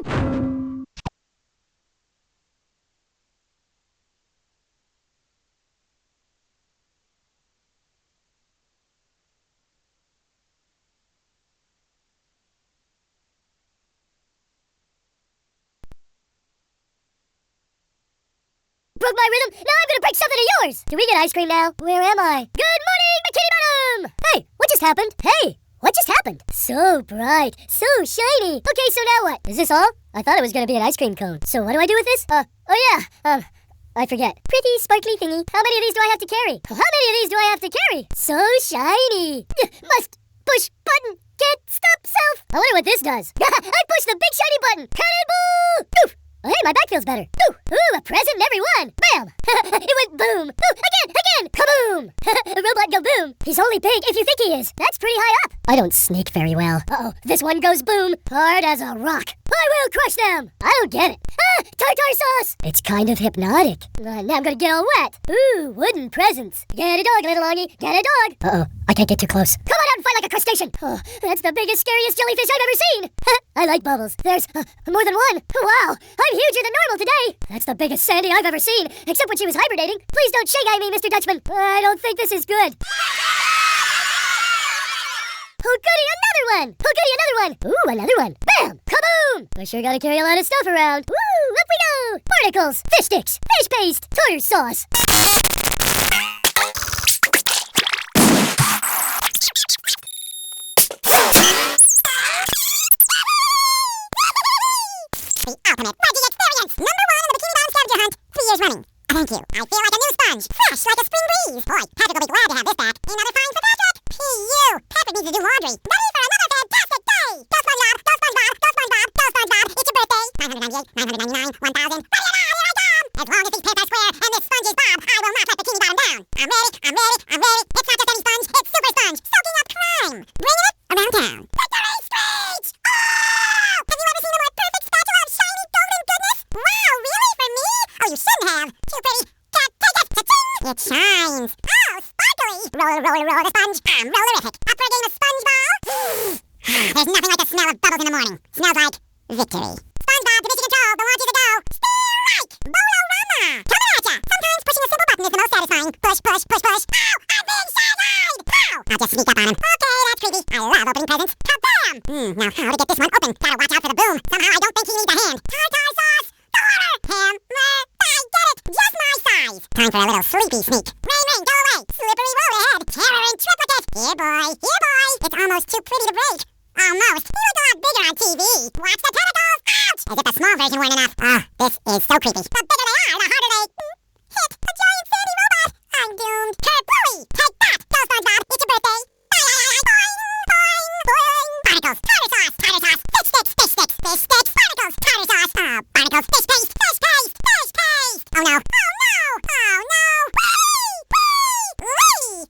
broke my rhythm. Now I'm gonna break something of yours. Do we get ice cream now? Where am I? Good morning, Bikini Bottom! Hey, what just happened? Hey, what just happened? So bright, so shiny. Okay, so now what? Is this all? I thought it was gonna be an ice cream cone. So what do I do with this? I forget. Pretty sparkly thingy. How many of these do I have to carry? How many of these do I have to carry? So shiny. Must push button. Can't stop self. I wonder what this does. I pushed the big shiny button. Cannonball! Oof. Oh, hey, my back feels better. Ooh, a present in every one. Bam! It went boom. Ooh, again, kaboom! The robot go boom. He's only big if you think he is. That's pretty high up. I don't sneak very well. Uh-oh, this one goes boom, hard as a rock. I will crush them. I don't get it. Tartar sauce. It's kind of hypnotic. Now I'm gonna get all wet. Ooh, wooden presents. Get a dog, little Longy. Get a dog. Uh-oh, I can't get too close. Come on out and fight like a crustacean. Oh, that's the biggest, scariest jellyfish I've ever seen. I like bubbles. There's more than one. Wow, I'm huger than normal today. That's the biggest Sandy I've ever seen, except when she was hibernating. Please don't shake-eye me, Mr. Dutchman. I don't think this is good. Oh, goody, another one! Oh, goody, another one! Ooh, another one! Bam! Kaboom! I sure gotta carry a lot of stuff around. Woo! Up we go! Particles, fish sticks, fish paste, tartar sauce. The ultimate fudgy experience! #1 in the Bikini Bottom scavenger hunt, 3 years running. Thank you. I feel like a new sponge, fresh like a spring breeze. Boy, Patrick will be glad to have this back. Another fine for Patrick. P.U. Patrick needs to do laundry. Ready for another fantastic day. Go SpongeBob, go SpongeBob, go SpongeBob, go SpongeBob. It's your birthday. 998, 999, 1000. Ready or not, here I come. As long as these pants are square and this sponge is Bob, I will not let Bikini Bottom down. I'm ready. It's not just any sponge, it's super sponge. Soaking up crime. Bringing it around town. Victory Street! Oh! Have you ever seen a more perfect spatula of shiny golden goodness? Wow, really? For me? Oh, you shouldn't have. Too pretty. Can't take it. Cha-ching! It shines. Oh, sparkly. Roll the sponge. I'm rollerific. Up for a game of sponge ball? There's nothing like the smell of bubbles in the morning. Smells like victory. SpongeBob to mission control. The launch is a go. Stay right. Bolorama. Coming at ya. Sometimes pushing a simple button is the most satisfying. Push. Ow, I'm being shy-eyed. Ow. I'll just sneak up on him. Okay, that's creepy. I love opening presents. Kabam! Now how to get this one open? Gotta watch out for the boom. Somehow I don't think he needs a hand. Tartar sauce. The order. Ham. I get it. Just my size. Time for a little sleepy sneak. Rain, go away. Slippery roll ahead. Terror in triplicate. Here, boy. It's almost too pretty to break. Almost. He looked a lot bigger on TV. Watch the tentacles. Ouch! As if the small version weren't enough. Oh, this is so creepy. The bigger they are, the harder they hit. A giant sandy robot. I'm doomed. Kerplooey! Take that! Go, SpongeBob. It's your birthday. Boing! Barnacles. Tartar sauce. Fish sticks. Barnacles. Tartar sauce. Barnacles. Fish paste. Oh no. Whee!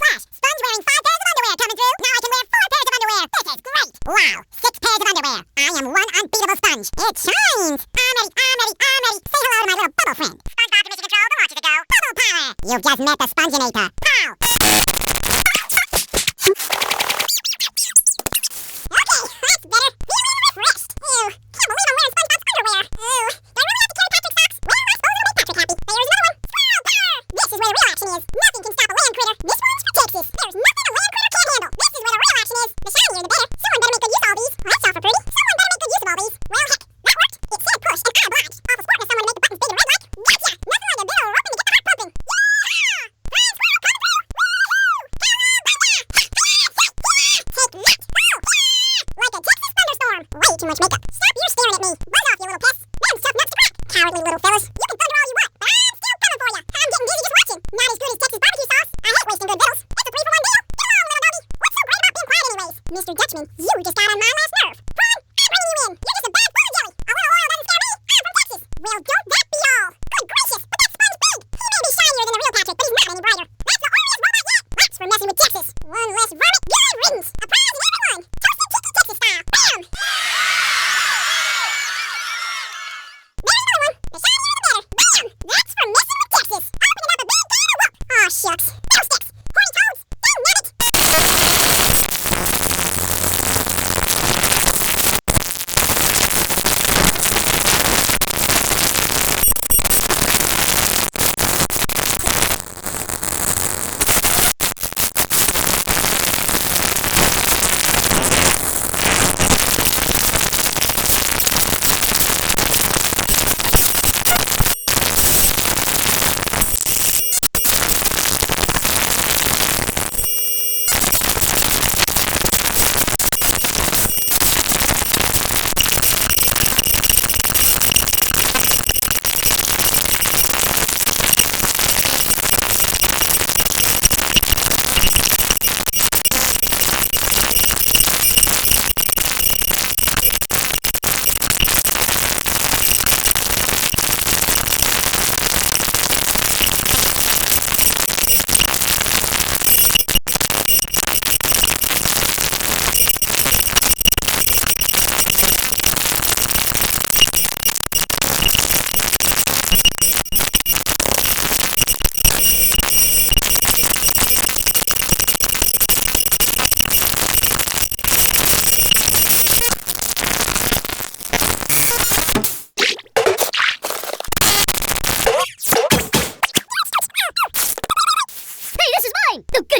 Flash! Sponge wearing 5 pairs of underwear coming through. Now I can wear 4 pairs of underwear. This is great. Wow. 6 pairs of underwear. I am one unbeatable sponge. It shines. I'm ready. Say hello to my little bubble friend. SpongeBob to mission control. The launch is a go. Bubble power. You've just met the Spongeinator. Pow! Okay, that's better. Feeling refreshed. Ew. Can't believe I'm wearing SpongeBob's underwear. Ew. Do I really have to carry Patrick's socks? Well, I suppose it'll make Patrick happy. There's another one. Squirrel power! This is where the real action is. Nothing can stop a land critter. This one's for Texas. There's nothing a land critter can't handle. This is where the real action is. The shinier the better. Someone better make good use of all these. That's all for pretty. Someone better make good use of all these. Well, heck, that worked. It said push, and I obliged. Awful smart of someone to make the buttons big and red like. Gotcha! Nothing like a bit of roping to get the heart pumping. Yeah! Grand squirrel coming through! Woo-hoo! Cowabunga! Take that! Like a Texas thunderstorm. Way too much makeup. Stop you staring at me. Buzz off, you little piss. Them's tough nuts to crack. Cowardly little fellas. You can thunder all you want, but I'm still coming for ya. I'm getting dizzy just watching. Not as good as Texas barbecue sauce. I hate wasting good vittles. It's a 3-for-1 deal. Get along, little doggy. What's so great about being quiet anyways? Mr. Dutchman, you just got on my last nerve. Prawn, I'm bringing you in. You're just a bag full of jelly. A little oil doesn't scare me. I'm from Texas. Well, don't that be all? Good gracious, but that sponge big. He may be shinier than the real Patrick, but he's not any brighter. That's the orneryest robot yet. That's for messing with Texas. One less vermin. Good riddance. A prize in everyone. Toasted Tiki Texas style. Bam!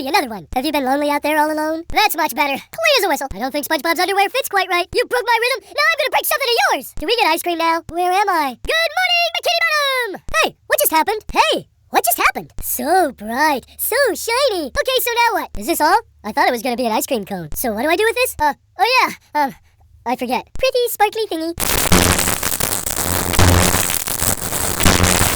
Hey, another one. Have you been lonely out there all alone? That's much better. Clean as a whistle. I don't think SpongeBob's underwear fits quite right. You broke my rhythm. Now I'm gonna break something of yours. Do we get ice cream now? Where am I? Good morning, Bikini Bottom! Hey, what just happened? Hey, what just happened? So bright, so shiny. Okay, so now what? Is this all? I thought it was gonna be an ice cream cone. So what do I do with this? I forget. Pretty sparkly thingy.